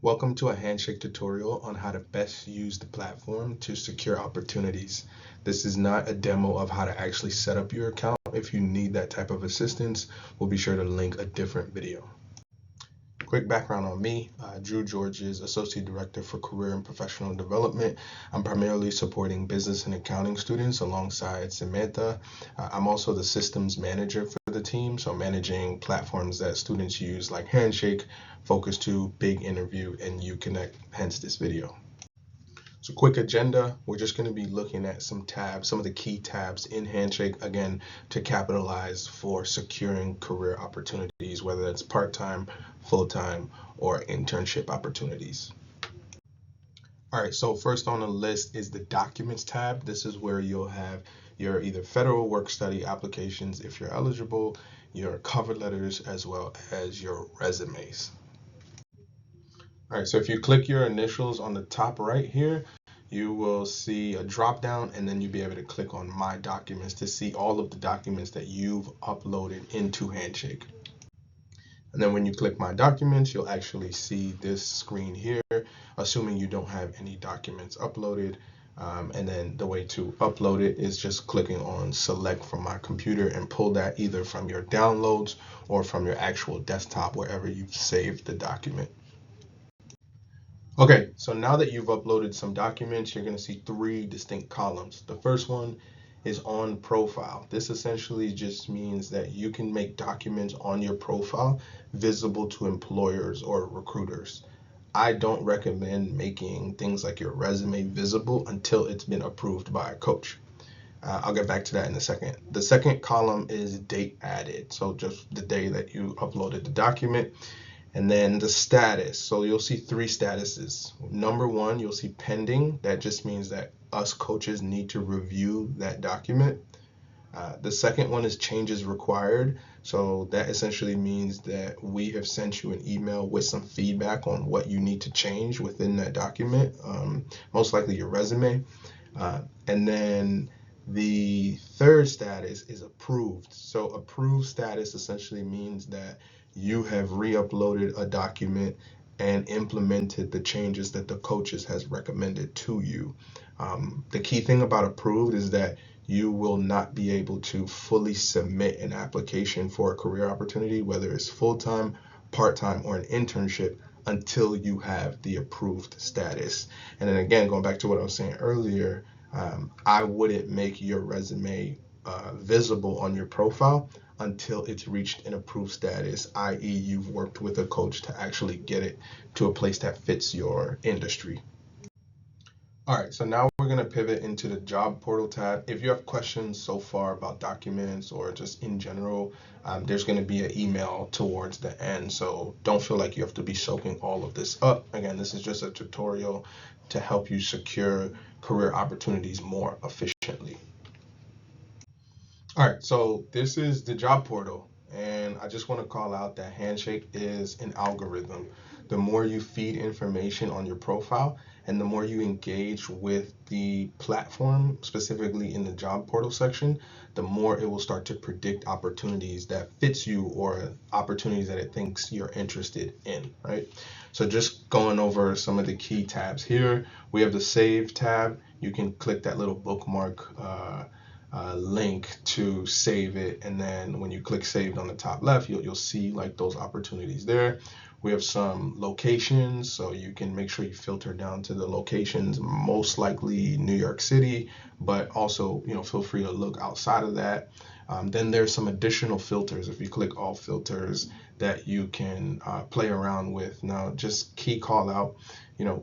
Welcome to a Handshake tutorial on how to best use the platform to secure opportunities. This is not a demo of how to actually set up your account. If you need that type of assistance, we'll be sure to link a different video. Quick background on me, Drew Georges, Associate Director for Career and Professional Development. I'm primarily supporting business and accounting students alongside Samantha. I'm also the systems manager for the team, so managing platforms that students use like Handshake, Focus 2, Big Interview, and Uconnect, hence this video. So quick agenda, we're just going to be looking at some tabs, some of the key tabs in Handshake, again, to capitalize for securing career opportunities, whether that's part-time, full-time, or internship opportunities. All right, so first on the list is the Documents tab. This is where you'll have your either federal work study applications, if you're eligible, your cover letters, as well as your resumes. All right, so if you click your initials on the top right here, you will see a drop down, and then you'll be able to click on My Documents to see all of the documents that you've uploaded into Handshake. And then when you click My Documents, you'll actually see this screen here, assuming you don't have any documents uploaded. And then the way to upload it is just clicking on Select from My Computer and pull that either from your downloads or from your actual desktop, wherever you've saved the document. Okay, so now that you've uploaded some documents, you're going to see three distinct columns. The first one is on profile. This essentially just means that you can make documents on your profile visible to employers or recruiters. I don't recommend making things like your resume visible until it's been approved by a coach. I'll get back to that in a second. The second column is date added, so just the day that you uploaded the document. And then the status. So you'll see three statuses. Number one, you'll see pending. That just means that us coaches need to review that document. The second one is changes required. So that essentially means that we have sent you an email with some feedback on what you need to change within that document, most likely your resume. And then the third status is approved. So approved status essentially means that you have re-uploaded a document and implemented the changes that the coaches has recommended to you. The key thing about approved is that you will not be able to fully submit an application for a career opportunity, whether it's full-time, part-time, or an internship, until you have the approved status. And then again, going back to what I was saying earlier, I wouldn't make your resume visible on your profile until it's reached an approved status, i.e. you've worked with a coach to actually get it to a place that fits your industry. All right, so now we're gonna pivot into the job portal tab. If you have questions so far about documents or just in general, there's gonna be an email towards the end. So don't feel like you have to be soaking all of this up. Again, this is just a tutorial to help you secure career opportunities more efficiently. All right, so this is the job portal, and I just want to call out that Handshake is an algorithm. The more you feed information on your profile and the more you engage with the platform, specifically in the job portal section, the more it will start to predict opportunities that fits you or opportunities that it thinks you're interested in, right? So just going over some of the key tabs here, we have the Save tab. You can click that little bookmark link to save it, and then when you click saved on the top left, you'll see like those opportunities there. We have some locations, so you can make sure you filter down to the locations, most likely New York City, but also feel free to look outside of that. Then there's some additional filters. If you click all filters, that you can play around with. Now, just key call out,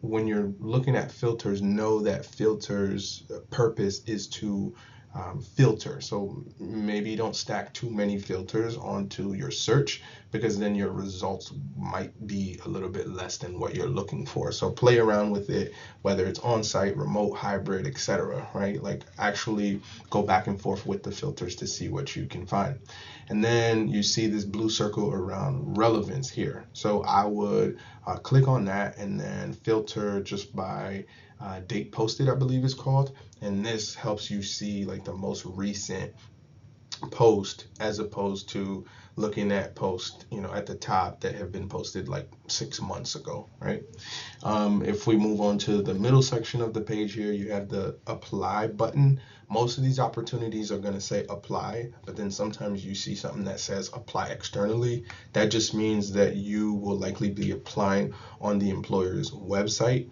when you're looking at filters, know that filters purpose is to filter. So maybe don't stack too many filters onto your search, because then your results might be a little bit less than what you're looking for. So play around with it, whether it's on-site, remote, hybrid, etc. Right? Like actually go back and forth with the filters to see what you can find. And then you see this blue circle around relevance here. So I would click on that and then filter just by date posted, I believe it's called. And this helps you see like the most recent post, as opposed to looking at posts, at the top that have been posted like 6 months ago, right? If we move on to the middle section of the page here, you have the apply button. Most of these opportunities are going to say apply, but then sometimes you see something that says apply externally. That just means that you will likely be applying on the employer's website.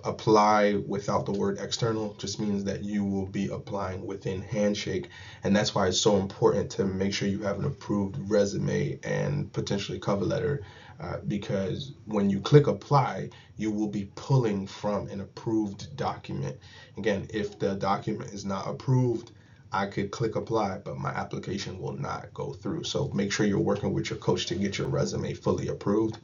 Apply without the word external just means that you will be applying within Handshake, and that's why it's so important to make sure you have an approved resume and potentially cover letter, because when you click apply, you will be pulling from an approved document. Again, if the document is not approved, I could click apply, but my application will not go through. So make sure you're working with your coach to get your resume fully approved.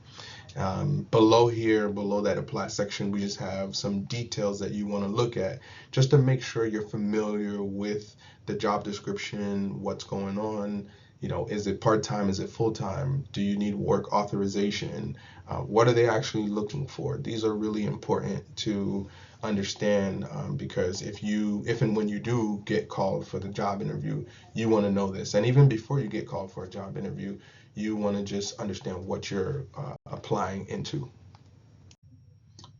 Below here, below that apply section, we just have some details that you want to look at just to make sure you're familiar with the job description, what's going on. Is it part-time? Is it full-time? Do you need work authorization? What are they actually looking for? These are really important to understand, because if and when you do get called for the job interview, you want to know this. And even before you get called for a job interview, you want to just understand what you're applying into.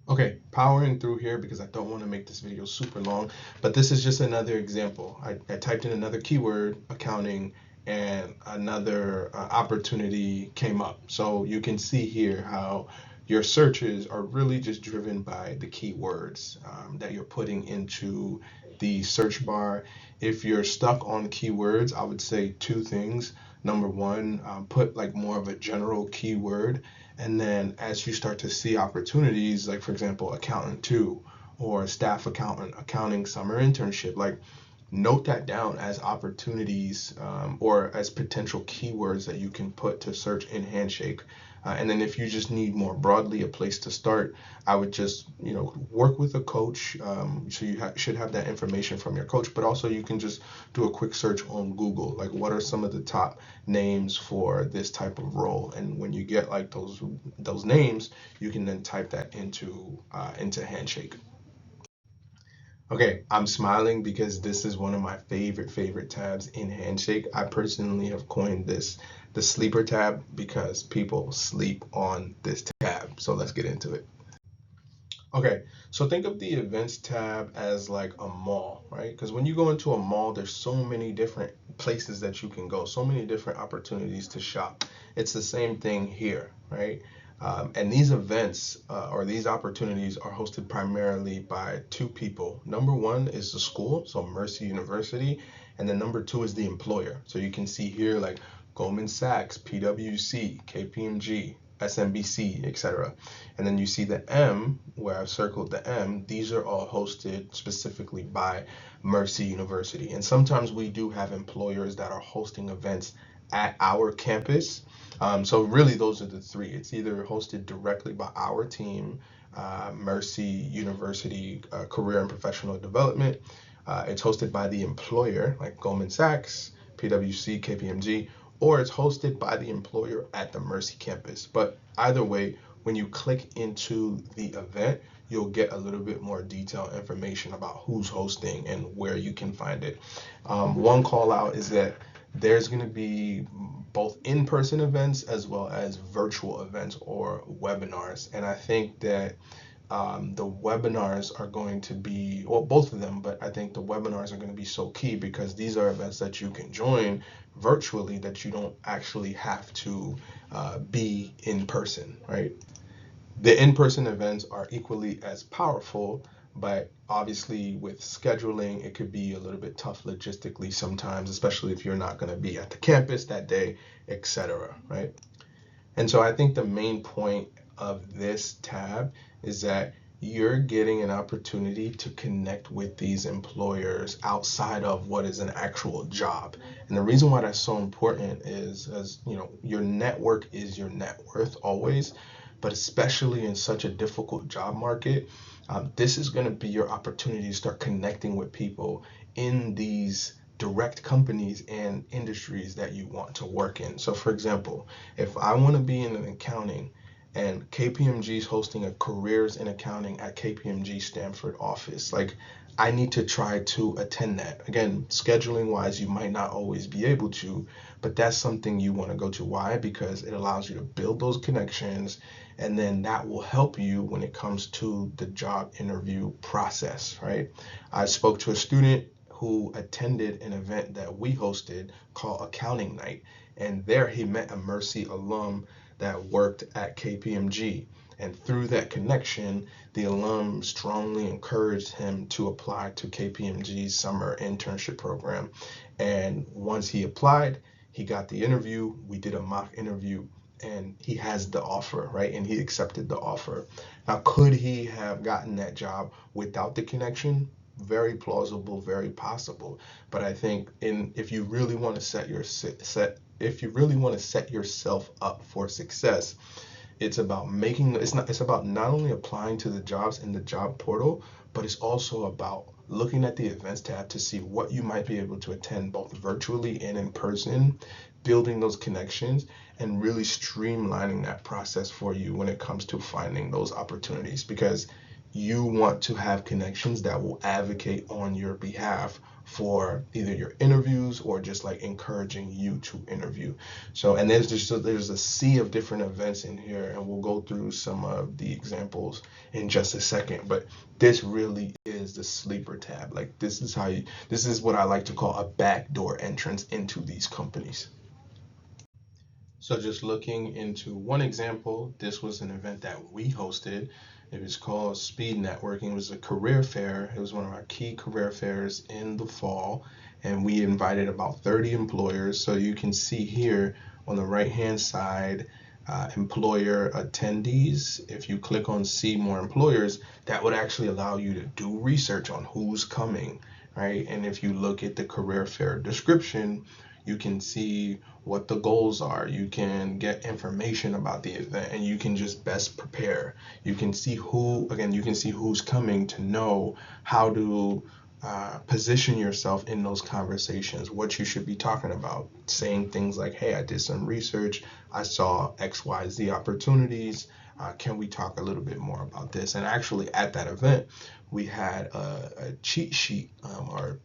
Okay, powering through here because I don't want to make this video super long, but this is just another example. I typed in another keyword, accounting, and another opportunity came up. So you can see here how your searches are really just driven by the keywords that you're putting into the search bar. If you're stuck on keywords, I would say two things. Number one, put like more of a general keyword, and then as you start to see opportunities, like for example, accountant two or staff accountant, accounting summer internship, like note that down as opportunities, or as potential keywords that you can put to search in Handshake. And then if you just need more broadly a place to start, I would just work with a coach. So you should have that information from your coach, but also you can just do a quick search on Google, like what are some of the top names for this type of role, and when you get like those names, you can then type that into Handshake. Okay, I'm smiling because this is one of my favorite tabs in Handshake. I personally have coined this the sleeper tab because people sleep on this tab. So let's get into it. Okay, so think of the events tab as like a mall, right? Because when you go into a mall, there's so many different places that you can go, so many different opportunities to shop. It's the same thing here, right? And these events or these opportunities are hosted primarily by two people. Number one is the school, so Mercy University, and then number two is the employer. So you can see here like Goldman Sachs, PwC, KPMG, SMBC, etc. And then you see the M, where I've circled the M, these are all hosted specifically by Mercy University. And sometimes we do have employers that are hosting events at our campus. So really those are the three. It's either hosted directly by our team, Mercy University Career and Professional Development. It's hosted by the employer, like Goldman Sachs, PwC, KPMG, or it's hosted by the employer at the Mercy campus. But either way, when you click into the event, you'll get a little bit more detailed information about who's hosting and where you can find it. One call out is that there's going to be both in-person events as well as virtual events or webinars. And I think that the webinars are going to be, well, both of them, but I think the webinars are going to be so key because these are events that you can join virtually that you don't actually have to be in person, right? The in-person events are equally as powerful, but obviously with scheduling, it could be a little bit tough logistically sometimes, especially if you're not going to be at the campus that day, etc., right? And so I think the main point of this tab is that you're getting an opportunity to connect with these employers outside of what is an actual job. And the reason why that's so important is, as you know, your network is your net worth always, but especially in such a difficult job market, this is going to be your opportunity to start connecting with people in these direct companies and industries that you want to work in. So for example, if I want to be in an accounting and KPMG is hosting a careers in accounting at KPMG Stanford office. Like, I need to try to attend that. Again, scheduling wise, you might not always be able to, but that's something you want to go to. Why? Because it allows you to build those connections, and then that will help you when it comes to the job interview process, right? I spoke to a student who attended an event that we hosted called Accounting Night, and there he met a Mercy alum that worked at KPMG. And through that connection, the alum strongly encouraged him to apply to KPMG's summer internship program. And once he applied, he got the interview. We did a mock interview, and he has the offer, right? And he accepted the offer. Now, could he have gotten that job without the connection? Very plausible, very possible. But I think if you really want to set yourself up for success, it's about it's about not only applying to the jobs in the job portal, but it's also about looking at the events tab to see what you might be able to attend both virtually and in person, building those connections, and really streamlining that process for you when it comes to finding those opportunities, because you want to have connections that will advocate on your behalf for either your interviews or just like encouraging you to interview. So, and there's a sea of different events in here, and we'll go through some of the examples in just a second. But this really is the sleeper tab. Like, this is what I like to call a backdoor entrance into these companies. So just looking into one example, this was an event that we hosted. It was called Speed Networking. It was a career fair. It was one of our key career fairs in the fall, and we invited about 30 employers. So you can see here on the right-hand side, employer attendees. If you click on see more employers, that would actually allow you to do research on who's coming, right? And if you look at the career fair description, you can see what the goals are. You can get information about the event, and you can just best prepare. You can see who's coming to know how to position yourself in those conversations, what you should be talking about, saying things like, hey, I did some research, I saw XYZ opportunities, can we talk a little bit more about this? And actually at that event, we had a cheat sheet or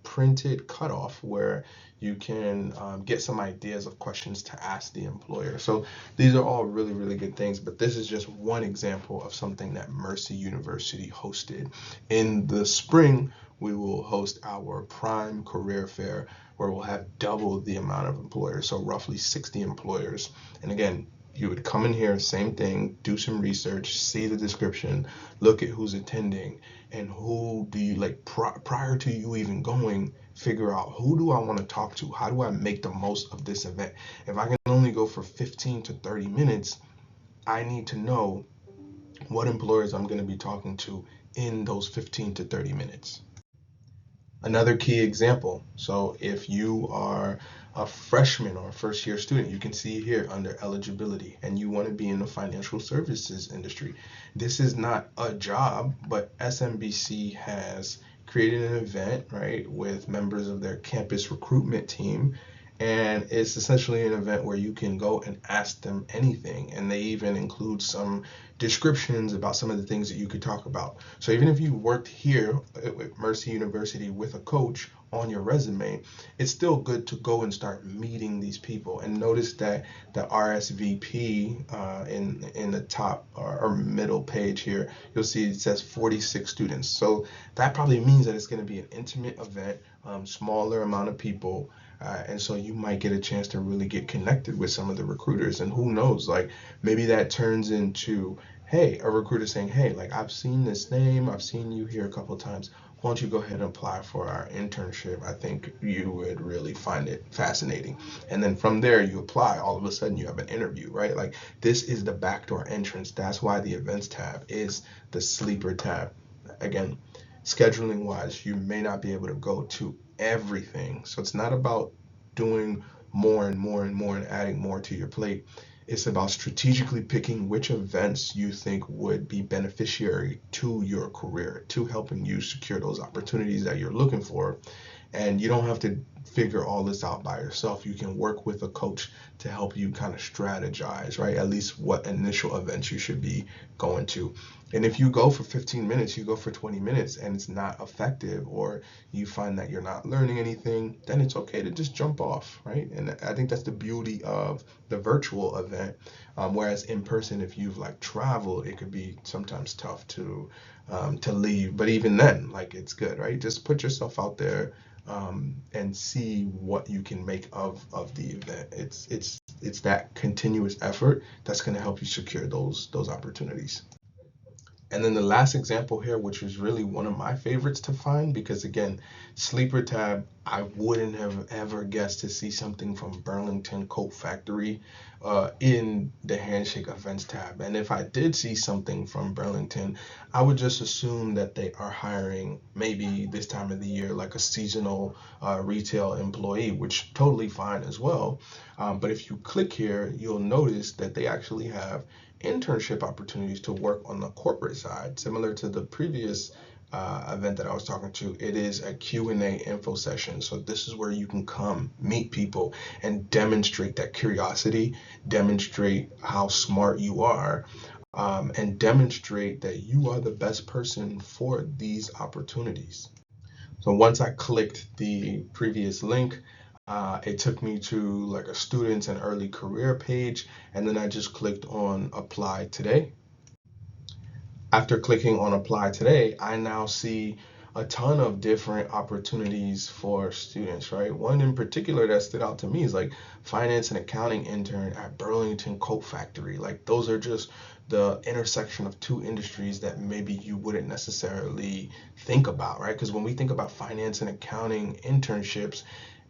printed cutoff where you can get some ideas of questions to ask the employer. So these are all really, really good things, but this is just one example of something that Mercy University hosted. In the spring, we will host our Prime Career Fair, where we'll have double the amount of employers, so roughly 60 employers. And again, you would come in here, same thing, do some research, see the description, look at who's attending, and who do you like prior to you even going, figure out who do I want to talk to? How do I make the most of this event? If I can only go for 15 to 30 minutes, I need to know what employers I'm going to be talking to in those 15 to 30 minutes. Another key example, so if you are a freshman or a first year student, you can see here under eligibility, and you want to be in the financial services industry. This is not a job, but SMBC has created an event, right, with members of their campus recruitment team. And it's essentially an event where you can go and ask them anything. And they even include some descriptions about some of the things that you could talk about. So even if you worked here at Mercy University with a coach on your resume, it's still good to go and start meeting these people. And notice that the RSVP in the top or middle page here, you'll see it says 46 students. So that probably means that it's going to be an intimate event, smaller amount of people. And so you might get a chance to really get connected with some of the recruiters, and who knows, like maybe that turns into, hey, a recruiter saying, hey, like I've seen this name, I've seen you here a couple of times. Why don't you go ahead and apply for our internship? I think you would really find it fascinating. And then from there you apply, all of a sudden you have an interview, right? Like this is the backdoor entrance. That's why the events tab is the sleeper tab. Again, scheduling wise, you may not be able to go to everything. So it's not about doing more and more and more and adding more to your plate. It's about strategically picking which events you think would be beneficiary to your career, to helping you secure those opportunities that you're looking for. And you don't have to figure all this out by yourself. You can work with a coach to help you kind of strategize, right? At least what initial events you should be going to. And if you go for 15 minutes, you go for 20 minutes and it's not effective, or you find that you're not learning anything, then it's okay to just jump off, right? And I think that's the beauty of the virtual event. Whereas in person, if you've like traveled, it could be sometimes tough to leave. But even then, like, it's good, right? Just put yourself out there, and see what you can make of the event. It's that continuous effort that's going to help you secure those opportunities. And then the last example here, which is really one of my favorites to find, because again, Sleeper Tab, I wouldn't have ever guessed to see something from Burlington Coat Factory in the Handshake Events tab. And if I did see something from Burlington, I would just assume that they are hiring maybe this time of the year, like a seasonal retail employee, which totally fine as well. But if you click here, you'll notice that they actually have internship opportunities to work on the corporate side. Similar to the previous event that I was talking to, it is a Q&A info session. So this is where you can come meet people and demonstrate that curiosity, demonstrate how smart you are, and demonstrate that you are the best person for these opportunities. So once I clicked the previous link, it took me to like a students and early career page, and then I just clicked on apply today. After clicking on apply today, I now see a ton of different opportunities for students, right? One in particular that stood out to me is like finance and accounting intern at Burlington Coat Factory. Like, those are just the intersection of two industries that maybe you wouldn't necessarily think about, right? Because when we think about finance and accounting internships,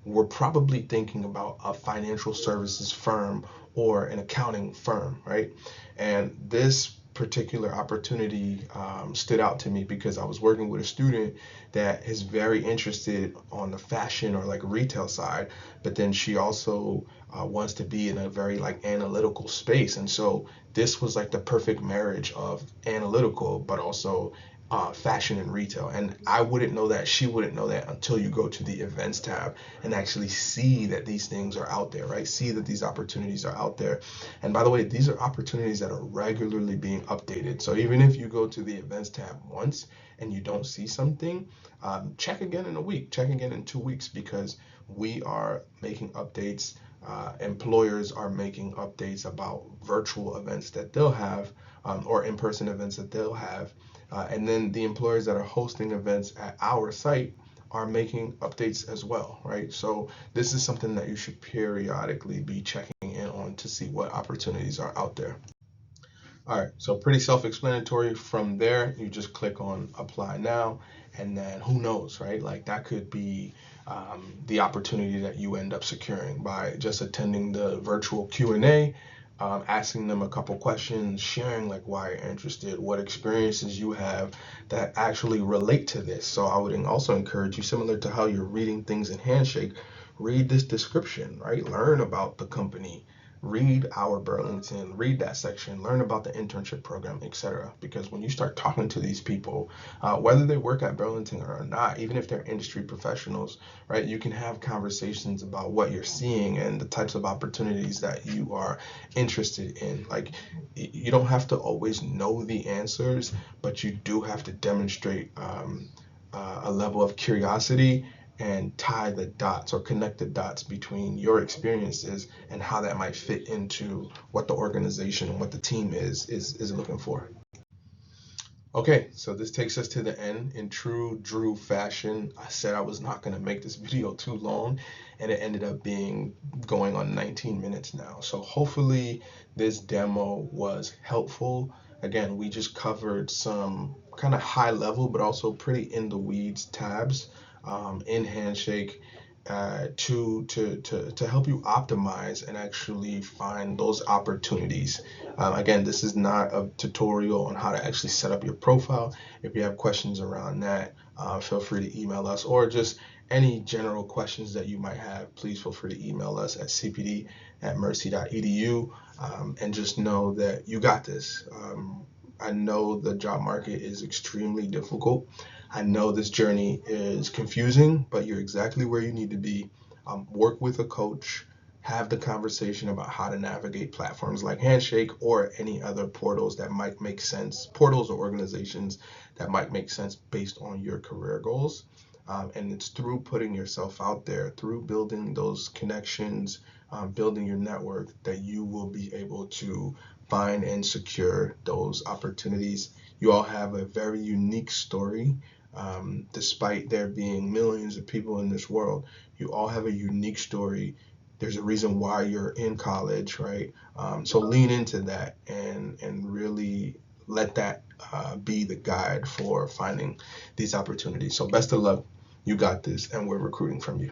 we're probably thinking about a financial services firm or an accounting firm, right? And this particular opportunity stood out to me because I was working with a student that is very interested on the fashion or like retail side, but then she also wants to be in a very like analytical space. And so this was like the perfect marriage of analytical, but also fashion and retail. And I wouldn't know that, she wouldn't know that until you go to the events tab and actually see that these things are out there, right? See that these opportunities are out there. And by the way, these are opportunities that are regularly being updated. So even if you go to the events tab once and you don't see something, check again in a week, check again in 2 weeks, because we are making updates. Employers are making updates about virtual events that they'll have, or in-person events that they'll have. And then the employers that are hosting events at our site are making updates as well, right? So this is something that you should periodically be checking in on to see what opportunities are out there. All right, so pretty self-explanatory. From there, you just click on apply now, and then who knows, right? Like, that could be the opportunity that you end up securing by just attending the virtual Q&A, asking them a couple questions, sharing like why you're interested, what experiences you have that actually relate to this. So I would also encourage you, similar to how you're reading things in Handshake, read this description, right? Learn about the company, read our Burlington, read that section, learn about the internship program, etc. Because when you start talking to these people, whether they work at Burlington or not, even if they're industry professionals, right, you can have conversations about what you're seeing and the types of opportunities that you are interested in. Like, you don't have to always know the answers, but you do have to demonstrate a level of curiosity and tie the dots or connect the dots between your experiences and how that might fit into what the organization and what the team is looking for. Okay, so this takes us to the end. In true Drew fashion, I said I was not going to make this video too long, and it ended up going on 19 minutes now. So hopefully this demo was helpful. Again, we just covered some kind of high level, but also pretty in the weeds tabs in Handshake to help you optimize and actually find those opportunities. Again, this is not a tutorial on how to actually set up your profile. If you have questions around that, feel free to email us, or just any general questions that you might have, please feel free to email us at cpd@mercy.edu, and just know that you got this. I know the job market is extremely difficult. I know this journey is confusing, but you're exactly where you need to be. work with a coach, have the conversation about how to navigate platforms like Handshake or any other portals that might make sense, portals or organizations that might make sense based on your career goals. And it's through putting yourself out there, through building those connections, building your network, that you will be able to find and secure those opportunities. You all have a very unique story. Despite there being millions of people in this world, you all have a unique story. There's a reason why you're in college, right? So lean into that and really let that be the guide for finding these opportunities. So best of luck. You got this, and we're recruiting from you.